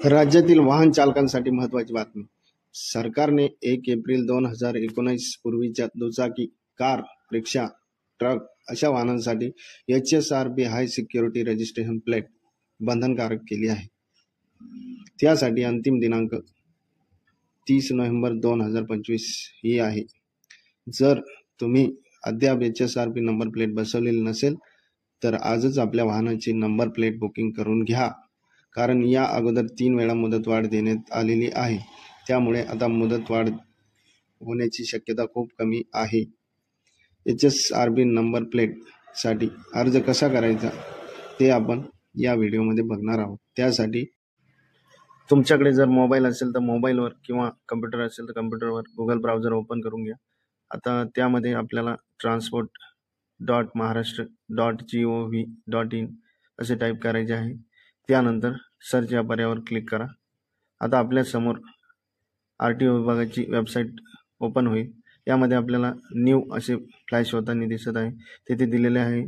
राज्यातील वाहन चालकांसाठी महत्त्वाची बातमी. सरकारने 1 एप्रिल 2019 पूर्वीच्या दुचाकी, कार, रिक्षा, ट्रक अशा वाहनांसाठी HSRB हाय सिक्युरिटी रजिस्ट्रेशन प्लेट बंधनकारक केली आहे. त्यासाठी अंतिम दिनांक 30 नोव्हेंबर 2025 ही आहे. जर तुम्ही अद्याप HSRB नंबर प्लेट बसवलेली नसेल तर आजच आपल्या वाहनाची नंबर प्लेट बुकिंग करून घ्या, कारण या अगोदर 3 वेळा मुदतवाढ देण्यात आलेली आहे. त्यामुळे आता मुदतवाढ होण्याची शक्यता खूप कमी आहे. HSRB नंबर प्लेटसाठी अर्ज कसा करायचा ते आपण या व्हिडिओमध्ये बघणार आहोत. त्यासाठी तुमच्याकडे जर मोबाईल असेल तर मोबाईलवर किंवा कम्प्युटर असेल तर कम्प्युटरवर गुगल ब्राउझर ओपन करून घ्या. आता त्यामध्ये आपल्याला transport.maharashtra.gov.in असे टाईप करायचे आहे. त्यानंतर सर्च या पर्यायावर क्लिक करा. आता आपल्यासमोर RTO विभागाची वेबसाईट ओपन होईल. यामध्ये आपल्याला न्यू असे फ्लॅश होताना दिसत आहे. तेथे दिलेले आहे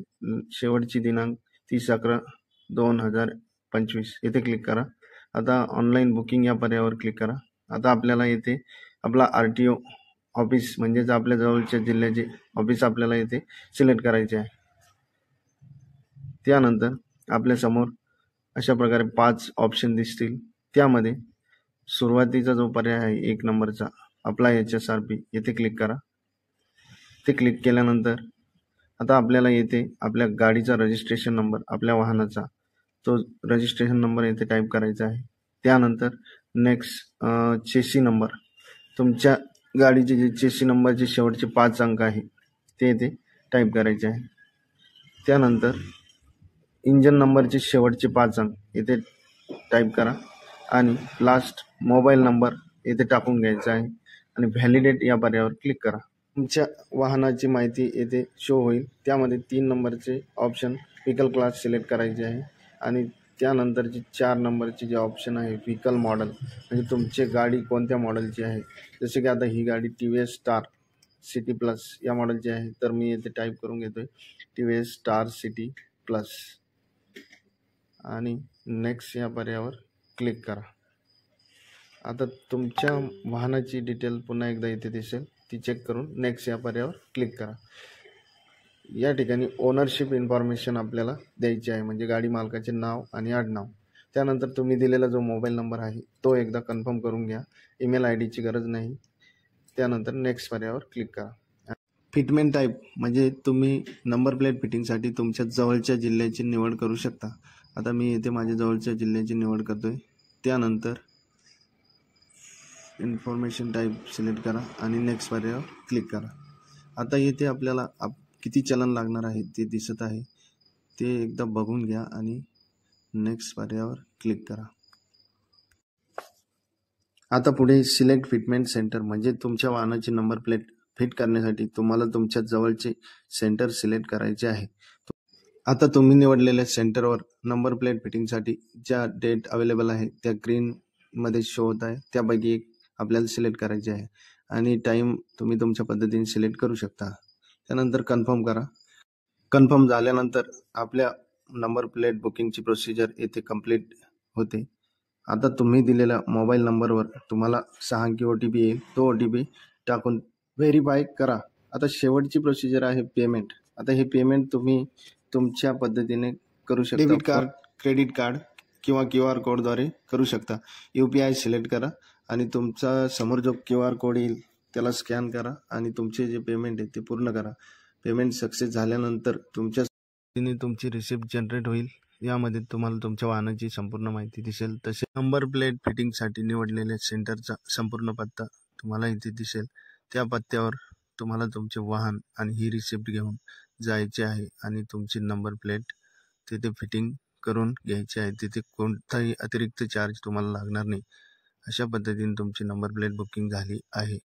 शेवटची दिनांक 30/11/2025. येथे क्लिक करा. आता ऑनलाईन बुकिंग या पर्यायावर क्लिक करा. आता आपल्याला येथे आपला RTO ऑफिस म्हणजेच आपल्या जवळच्या जिल्ह्याचे ऑफिस आपल्याला येथे सिलेक्ट करायचे आहे. त्यानंतर आपल्यासमोर अशा प्रकारे 5 ऑप्शन दिसतील. त्यामध्ये सुरुवातीचा जो पर्याय आहे 1 नंबरचा अप्लाय HSRB येथे क्लिक करा. ते क्लिक केल्यानंतर आता आपल्याला येथे आपल्या गाडीचा रजिस्ट्रेशन नंबर, आपल्या वाहनाचा तो रजिस्ट्रेशन नंबर येथे टाईप करायचा आहे. त्यानंतर नेक्स्ट चेसी नंबर, तुमच्या गाडीचे जे चेसी नंबरचे शेवटचे 5 अंक आहे ते येथे टाईप करायचे आहे. त्यानंतर इंजन नंबरचे शेवटचे 5 अंक येथे टाईप करा आणि लास्ट मोबाईल नंबर येथे टाकून घ्यायचा आहे आणि व्हॅलिडेट या पर्यायावर क्लिक करा. तुमच्या वाहनाची माहिती येथे शो होईल. त्यामध्ये 3 नंबरचे ऑप्शन व्हेकल क्लास सिलेक्ट करायचे आहे आणि त्यानंतरचे 4 नंबरचे जे ऑप्शन आहे व्हेकल मॉडेल, म्हणजे तुमची गाडी कोणत्या मॉडेलची आहे. जसे की आता ही गाडी TVS स्टार सिटी प्लस या मॉडेलची आहे, तर मी येथे टाईप करून घेतोय TVS स्टार सिटी प्लस आणि नेक्स्ट या पर्यायावर क्लिक करा. आता तुमच्या वाहनाची डिटेल पुन्हा एकदा इथे दिसेल, ती चेक करून नेक्स्ट या पर्यायावर क्लिक करा. या ठिकाणी ओनरशिप इन्फॉर्मेशन आपल्याला द्यायची आहे, म्हणजे गाडी मालकाचे नाव आणि आडनाव. त्यानंतर तुम्ही दिलेला जो मोबाईल नंबर आहे तो एकदा कन्फर्म करून घ्या. ईमेल ID ची गरज नाही. त्यानंतर नेक्स्ट पर्यायावर क्लिक करा. फिटमेंट टाईप म्हणजे तुम्ही नंबर प्लेट फिटिंगसाठी तुमच्या जवळच्या जिल्ह्याची निवड करू शकता. आता मी येथे माझ्या जवळच्या जिल्ह्याची निवड करतोय. त्यानंतर इन्फॉर्मेशन टाईप सिलेक्ट करा आणि नेक्स्ट पर्यायावर क्लिक करा. आता येथे आपल्याला किती चलन लागणार आहे ते दिसत आहे, ते एकदा बघून घ्या आणि नेक्स्ट पर्यायावर क्लिक करा. आता पुढे सिलेक्ट फिटमेंट सेंटर, म्हणजे तुमच्या वाहनाची नंबर प्लेट फिट करण्यासाठी तुम्हाला तुमच्या जवळचे सेंटर सिलेक्ट करायचे आहे. आता तुम्ही निवडलेल्या सेंटरवर नंबर प्लेट फिटिंगसाठी ज्या डेट अवेलेबल आहे त्या ग्रीनमध्ये शो होत आहे, त्यापैकी एक आपल्याला सिलेक्ट करायची आहे आणि टाईम तुम्ही तुमच्या पद्धतीने सिलेक्ट करू शकता. त्यानंतर कन्फर्म करा. कन्फर्म झाल्यानंतर आपल्या नंबर प्लेट बुकिंगची प्रोसिजर येथे कंप्लीट होते. आता तुम्ही दिलेल्या मोबाईल नंबरवर तुम्हाला 6 अंकी OTP येईल. तो OTP टाकून व्हेरीफाय करा. आता शेवटची प्रोसिजर आहे पेमेंट. आता हे पेमेंट तुम्ही तुमच्या पद्धतीने करू शकता. डेबिट कार्ड, क्रेडिट कार्ड किंवा QR कोडद्वारे करू शकता. UPI सिलेक्ट करा आणि तुमचा समोर जो QR कोड येईल त्याला स्कॅन करा आणि तुमचे जे पेमेंट आहे ते पूर्ण करा. पेमेंट सक्सेस झाल्यानंतर तुमच्या तुमची रिसिप्ट जनरेट होईल. यामध्ये तुम्हाला तुमच्या वाहनाची संपूर्ण माहिती दिसेल. तसे नंबर प्लेट फिटिंगसाठी निवडलेल्या सेंटरचा संपूर्ण पत्ता तुम्हाला इथे दिसेल. त्या पत्त्यावर तुम्हाला तुमचे वाहन आणि ही रिसिप्ट घेऊन जायचे आहे आणि तुमची नंबर प्लेट तिथे फिटिंग करून घ्यायची आहे. तिथे कोणताही अतिरिक्त चार्ज तुम्हाला लागणार नाही. अशा पद्धतीने तुमची नंबर प्लेट बुकिंग झाली आहे.